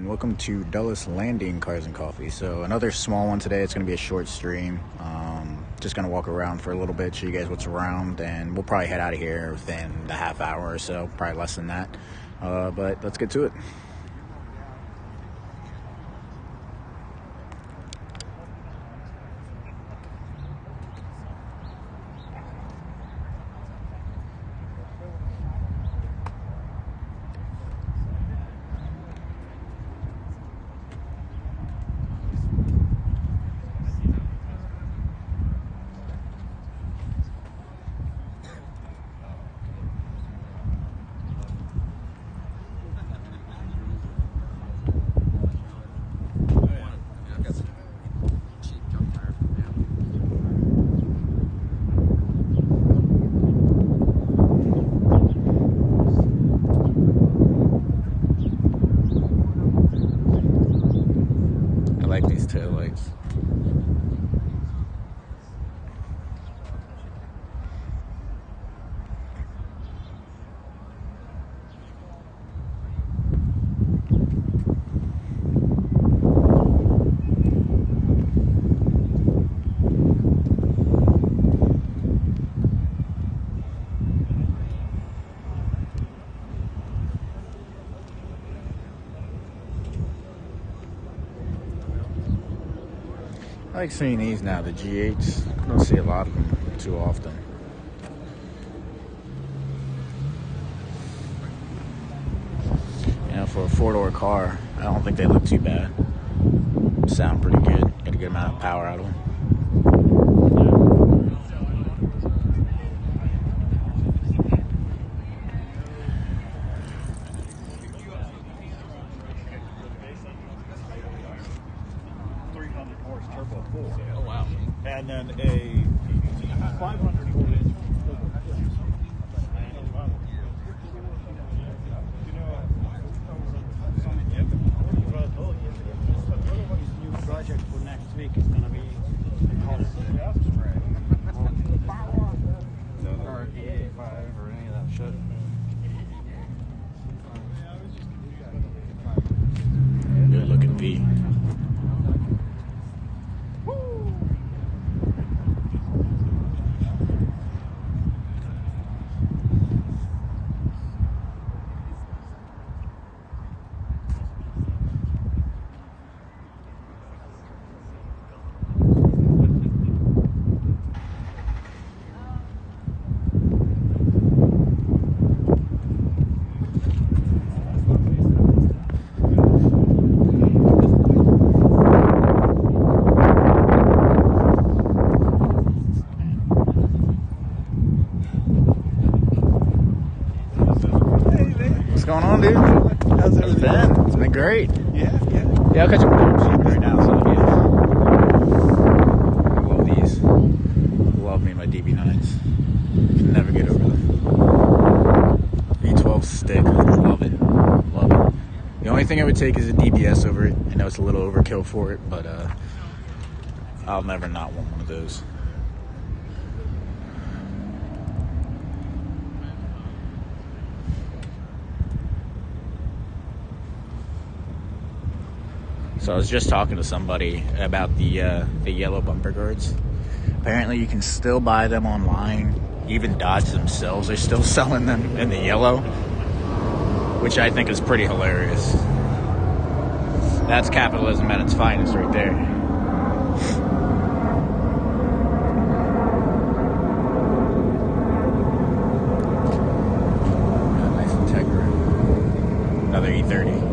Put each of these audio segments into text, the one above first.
and welcome to Dulles Landing Cars and Coffee. So another small one today. It's going to be a short stream. Just going to walk around for a little bit, show you guys what's around, and we'll probably head out of here within the half hour or so, probably less than that. But let's get to it. I like these taillights. I like seeing these now, the G8s. I don't see a lot of them too often. You know, for a four-door car, I don't think they look too bad. Sound pretty good. Get a good amount of power out of them. Oh wow! And then a 500 volt inch. New project for next week is gonna be Or E85 or any of that shit. Good looking V. What's going on, dude? How's It's been great. Yeah. Yeah, I'll catch up with DownShift right now. So yeah, I love these. Love me my DB9s. Can never get over them. V12 stick, love it. The only thing I would take is a DBS over it. I know it's a little overkill for it, but I'll never not want one of those. So I was just talking to somebody about the yellow bumper guards. Apparently you can still buy them online. Even Dodge themselves are still selling them in the yellow, which I think is pretty hilarious. That's capitalism at its finest right there. Nice Integra. Another E30.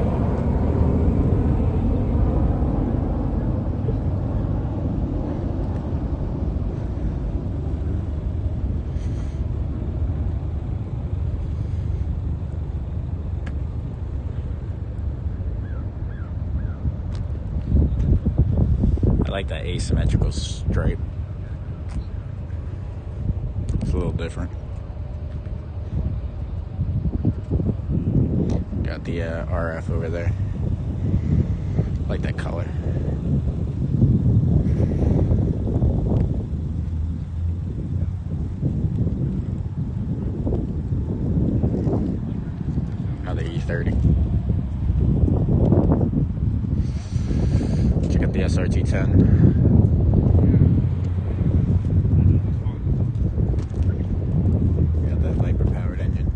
I like that asymmetrical stripe. It's a little different. Got the RF over there. I like that color. Another E30. the SRT10. Got that Viper-powered engine.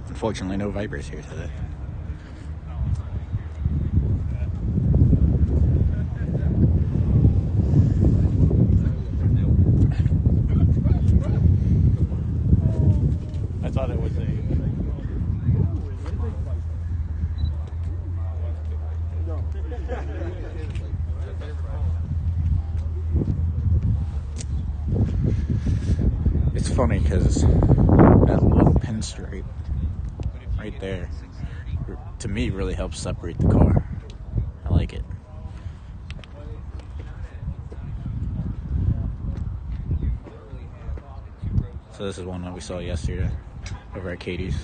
Unfortunately, no Vipers here today. I thought it was a. It's funny because that little pinstripe right there, to me, really helps separate the car. I like it. So this is one that we saw yesterday over at Katie's.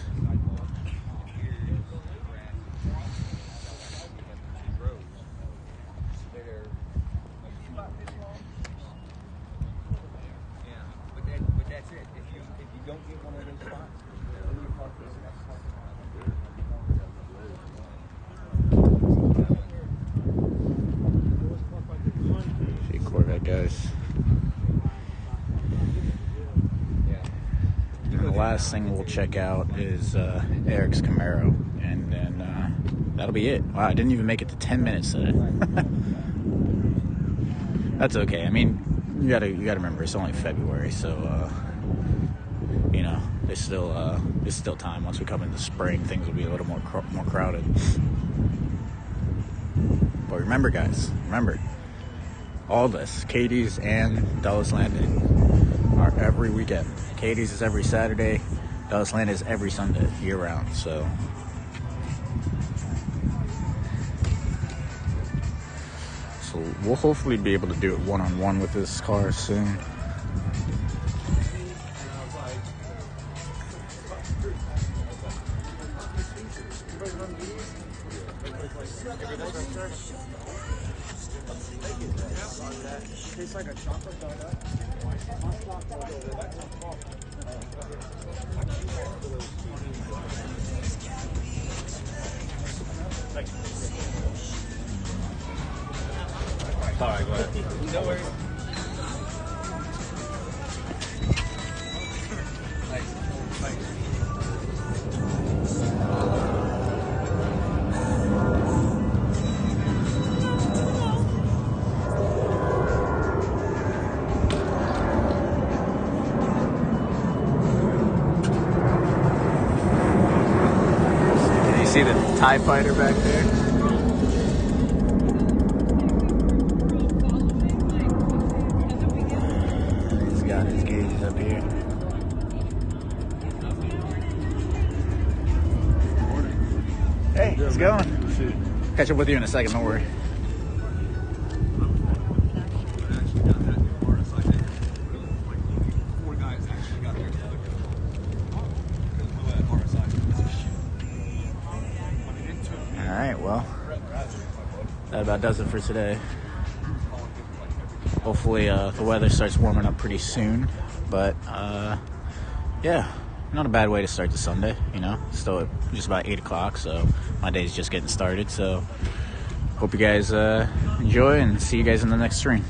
See Corvette guys. And the last thing we'll check out is Eric's Camaro, and then that'll be it. Wow, I didn't even make it to 10 minutes today. That's okay. I mean, you gotta remember it's only February, so you know, there's still time. Once we come into spring, things will be a little more crowded. But remember, guys, all this, Katie's and Dulles Landing, are every weekend. Katie's is every Saturday, Dulles Landing is every Sunday, year round. So we'll hopefully be able to do it one-on-one with this car soon. Tastes like a chocolate donut. All right, go ahead. No worries. See the TIE Fighter back there? He's got his gauges up here. Hey, how's it going? Catch up with you in a second, don't worry. Alright, well, that about does it for today. Hopefully the weather starts warming up pretty soon, but yeah, not a bad way to start the Sunday, you know. Still just about 8 o'clock, so my day's just getting started. So hope you guys enjoy, and see you guys in the next stream.